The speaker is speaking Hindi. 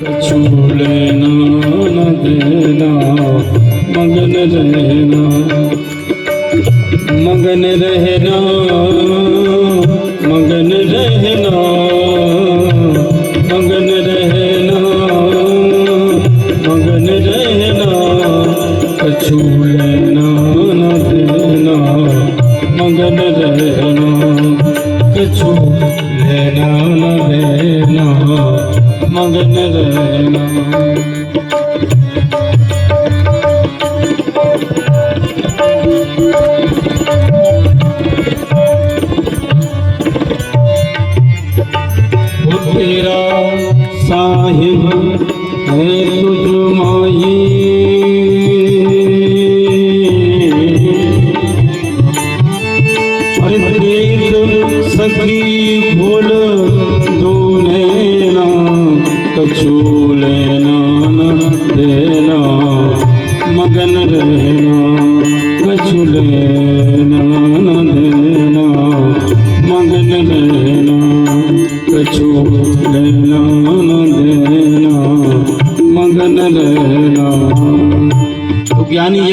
कछु लेना न देना, मगन रहना, मगन रहना, मगन रहना, मगन रहना, मगन रहना, कछु लेना न देना, मगन रहना, कछु लेना न देना, मगन रहना। तेरा साहिब है तुझ माही, अरे देख सखी भूल दो नैना, कछु लेना न देना, मगन रहना, कछु लेना न देना, मगन रहना, कछु लेना न देना, मगन रहना। तो ज्ञानी